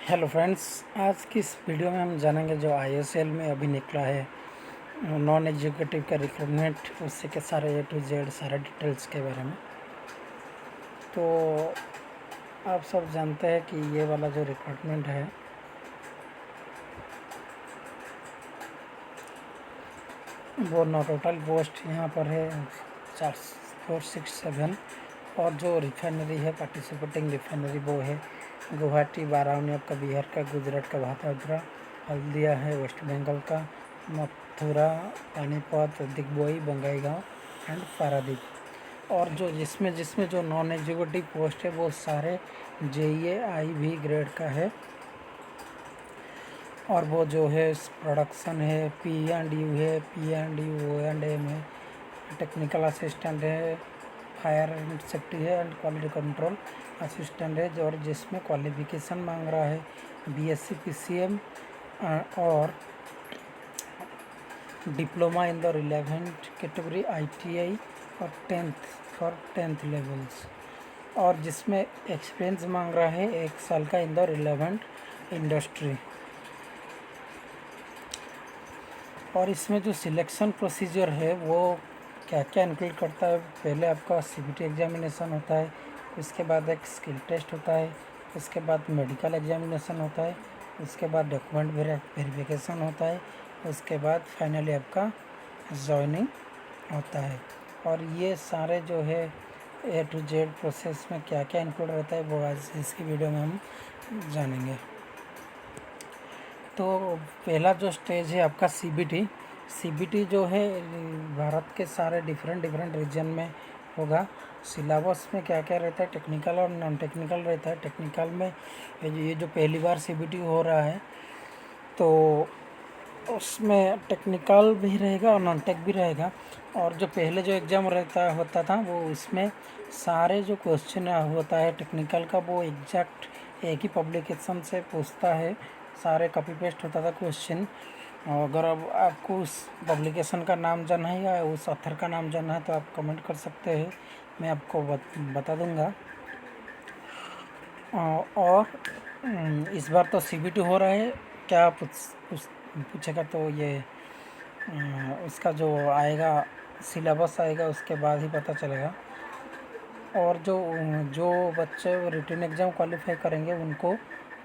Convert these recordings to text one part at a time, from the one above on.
Hello friends, आज की इस वीडियो में हम जानेंगे जो आईओसीएल में अभी निकला है नॉन एग्जीक्यूटिव का रिक्रूटमेंट, उससे के सारे ए टू जेड सारे डिटेल्स के बारे में। तो आप सब जानते हैं कि ये वाला जो रिक्रूटमेंट है वो टोटल पोस्ट यहाँ पर है 4,467 और जो रिफाइनरी है पार्टिसिपेटिंग रिफाइनरी वो है गुवाहाटी, बारावनी आपका बिहार का, गुजरात का भातोदरा, हल्दिया है वेस्ट बंगाल का, मथुरा, पानीपत, दिग्बोई, बंगाईगांव एंड पारादीप। और जो जिसमें जिसमें जो नॉन एग्जीक्यूटिव पोस्ट है वो सारे JEE IB ग्रेड का है। और वो जो है प्रोडक्शन है, P&U है, P&U O&M है, टेक्निकल असिस्टेंट है, फायर एंड सेफ्टी है एंड क्वालिटी कंट्रोल असिस्टेंट है। और जिसमें क्वालिफिकेशन मांग रहा है BSc PCM और diploma in the relevant category ITI और 10th लेवल्स। और जिसमें एक्सपीरियंस मांग रहा है 1 साल का इन द रिलेवेंट इंडस्ट्री। और इसमें जो सिलेक्शन प्रोसीजर है वो क्या क्या इंक्लूड करता है, पहले आपका CBT एग्जामिनेशन होता है, उसके बाद एक स्किल टेस्ट होता है, उसके बाद मेडिकल एग्जामिनेशन होता है, उसके बाद डॉक्यूमेंट वेरिफिकेशन होता है, उसके बाद फाइनली आपका जॉइनिंग होता है। और ये सारे जो है A to Z प्रोसेस में क्या क्या इंक्लूड रहता है वो आज इसकी वीडियो में हम जानेंगे। तो पहला जो स्टेज है आपका CBT जो है भारत के सारे डिफरेंट रीजन में होगा। सिलेबस में क्या क्या रहता है, टेक्निकल और नॉन टेक्निकल रहता है। टेक्निकल में ये जो पहली बार CBT हो रहा है तो उसमें टेक्निकल भी रहेगा और नॉन टेक भी रहेगा। और जो पहले जो एग्ज़ाम होता था वो इसमें सारे जो क्वेश्चन होता है टेक्निकल का वो एग्जैक्ट एक ही पब्लिकेशन से पूछता है, सारे कॉपी पेस्ट होता था क्वेश्चन। अगर अब आपको उस पब्लिकेशन का नाम जानना है या उस ऑथर का नाम जानना है तो आप कमेंट कर सकते हैं, मैं आपको बता दूंगा। और इस बार तो CBT हो रहा है, क्या पूछेगा तो ये उसका जो आएगा सिलेबस आएगा उसके बाद ही पता चलेगा। और जो जो बच्चे रिटन एग्ज़ाम क्वालिफाई करेंगे उनको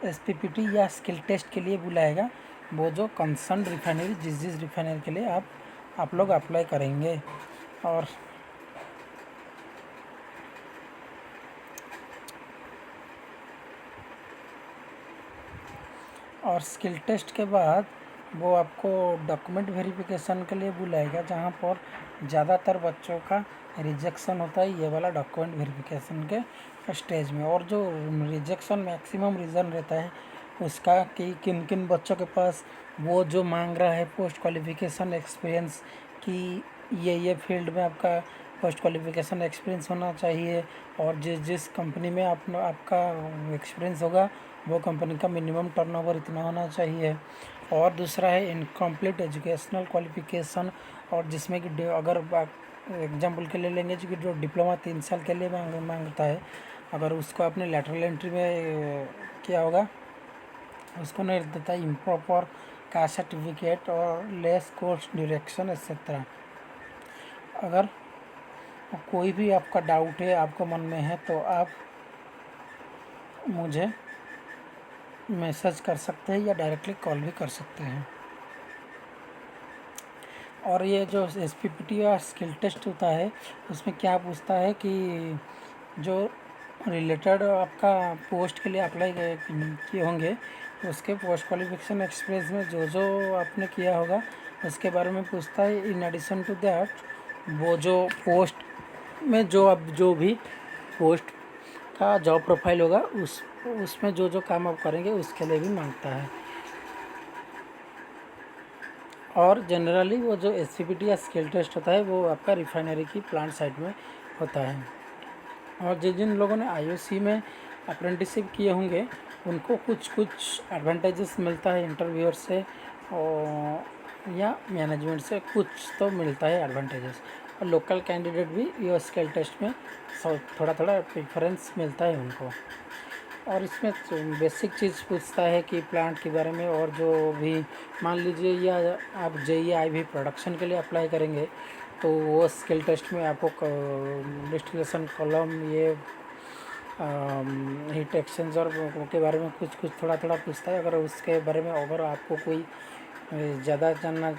SPPT या स्किल टेस्ट के लिए बुलाएगा, वो जो कंसर्न रिफाइनरी जिस रिफाइनरी के लिए आप लोग अप्लाई करेंगे। और स्किल टेस्ट के बाद वो आपको डॉक्यूमेंट वेरिफिकेशन के लिए बुलाएगा, जहाँ पर ज़्यादातर बच्चों का रिजेक्शन होता है ये वाला डॉक्यूमेंट वेरिफिकेशन के स्टेज में। और जो रिजेक्शन मैक्सिमम रीज़न रहता है उसका कि किन किन बच्चों के पास वो जो मांग रहा है पोस्ट क्वालिफिकेशन एक्सपीरियंस कि ये फील्ड में आपका पोस्ट क्वालिफिकेशन एक्सपीरियंस होना चाहिए। और जिस कंपनी में आपका एक्सपीरियंस होगा वो कंपनी का मिनिमम टर्नओवर इतना होना चाहिए। और दूसरा है इनकम्प्लीट एजुकेशनल क्वालिफिकेशन, और जिसमें कि अगर एग्जाम्पल के लिए लेंगे कि जो डिप्लोमा 3 साल के लिए मांगता है, अगर उसको आपने लेटरल एंट्री में किया होगा उसको नहीं देता है इम्प्रॉपर कास्ट सर्टिफिकेट और लेस कोर्स ड्यूरेक्शन एक्सेट्रा। अगर कोई भी आपका डाउट है आपको मन में है तो आप मुझे मैसेज कर सकते हैं या डायरेक्टली कॉल भी कर सकते हैं। और ये जो SPPT या स्किल टेस्ट होता है उसमें क्या पूछता है कि जो रिलेटेड आपका पोस्ट के लिए अप्लाई किए होंगे उसके पोस्ट क्वालिफिकेशन एक्सपीरियंस में जो आपने किया होगा उसके बारे में पूछता है। इन एडिशन टू दैट वो जो पोस्ट में जो भी पोस्ट का जॉब प्रोफाइल होगा उसमें जो काम आप करेंगे उसके लिए भी मांगता है। और जनरली वो जो SPPT या स्किल टेस्ट होता है वो आपका रिफाइनरी की प्लांट साइट में होता है। और जिन लोगों ने IOC में अप्रेंटिसशिप किए होंगे उनको कुछ एडवांटेजेस मिलता है इंटरव्यूअर से और या मैनेजमेंट से, कुछ तो मिलता है एडवांटेजेस। और लोकल कैंडिडेट भी ये स्किल टेस्ट में थोड़ा प्रेफरेंस मिलता है उनको। और इसमें बेसिक चीज़ पूछता है कि प्लांट के बारे में, और जो भी मान लीजिए या आप JEI प्रोडक्शन के लिए अप्लाई करेंगे तो वो स्किल टेस्ट में आपको डिस्टिलेशन कॉलम, ये हीट एक्सचेंजर के बारे में कुछ कुछ थोड़ा थोड़ा पूछता है। अगर उसके बारे में अगर आपको कोई ज़्यादा जानना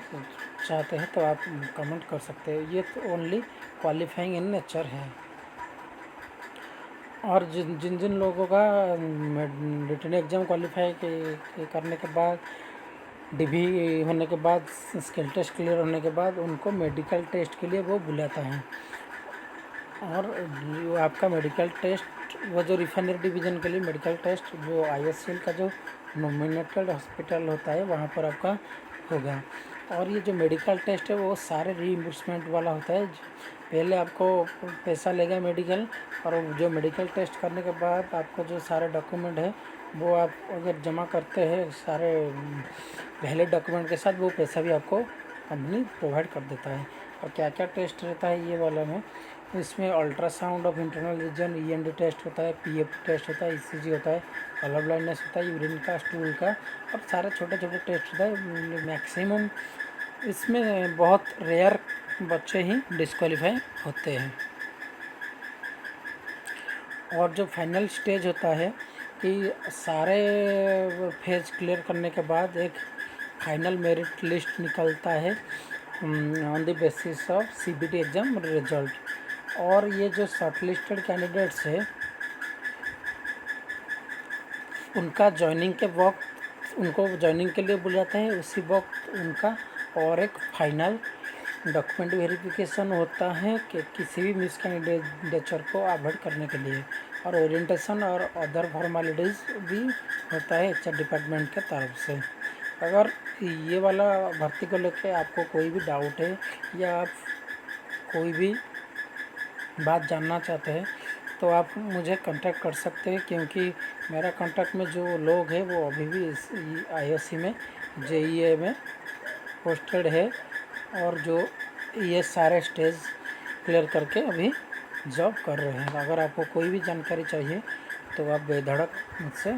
चाहते हैं तो आप कमेंट कर सकते हैं। ये तो ओनली क्वालिफाइंग इन नेचर है। और जिन जिन जिन लोगों का रिटन एग्ज़ाम क्वालिफाई करने के बाद, DV होने के बाद, स्किल टेस्ट क्लियर होने के बाद उनको मेडिकल टेस्ट के लिए वो बुलाता है। और जो आपका मेडिकल टेस्ट, वो जो रिफाइनरी डिवीज़न के लिए मेडिकल टेस्ट जो IOCL का जो नॉमिनेटेड हॉस्पिटल होता है वहाँ पर आपका होगा। और ये जो मेडिकल टेस्ट है वो सारे रीइंबर्समेंट वाला होता है। पहले आपको पैसा लेगा मेडिकल, और जो मेडिकल टेस्ट करने के बाद आपको जो सारे डॉक्यूमेंट है वो आप अगर जमा करते हैं सारे वैलिड डॉक्यूमेंट के साथ, वो पैसा भी आपको कंपनी प्रोवाइड कर देता है। और क्या क्या टेस्ट रहता है ये वाला में, इसमें ultrasound of internal region, END test होता है, PFT टेस्ट होता है, ECG होता है, कलर ब्लाइंडनेस होता है, यूरिन का, स्टूल का, और सारे छोटे छोटे टेस्ट होता है। मैक्सिमम इसमें बहुत रेयर बच्चे ही डिस्क्वालीफाई होते हैं। और जो फाइनल स्टेज होता है कि सारे फेज क्लियर करने के बाद एक फाइनल मेरिट लिस्ट निकलता है on the basis of CBT exam result. और ये जो शॉर्टलिस्टेड कैंडिडेट्स है उनका जॉइनिंग के वक्त, उनको जॉइनिंग के लिए बुलाता है, उसी वक्त उनका और एक फाइनल डॉक्यूमेंट वेरिफिकेशन होता है कि किसी भी मिस कैंडिडेचर को अवॉइड करने के लिए, और ओरिएंटेशन और अदर फॉर्मेलिटीज़ भी होता है HR डिपार्टमेंट के तरफ से। अगर ये वाला भर्ती को लेके आपको कोई भी डाउट है या आप कोई भी बात जानना चाहते हैं तो आप मुझे कांटेक्ट कर सकते हैं, क्योंकि मेरा कांटेक्ट में जो लोग हैं वो अभी भी इस IOC में JEA में पोस्टेड है, और जो ये सारे स्टेज क्लियर करके अभी जॉब कर रहे हैं। अगर आपको कोई भी जानकारी चाहिए तो आप बेधड़क मुझसे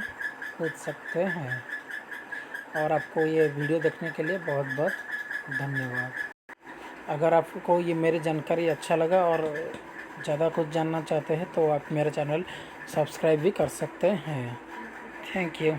पूछ सकते हैं। और आपको ये वीडियो देखने के लिए बहुत बहुत धन्यवाद। अगर आपको ये मेरी जानकारी अच्छा लगा और ज़्यादा कुछ जानना चाहते हैं तो आप मेरा चैनल सब्सक्राइब भी कर सकते हैं। Thank you.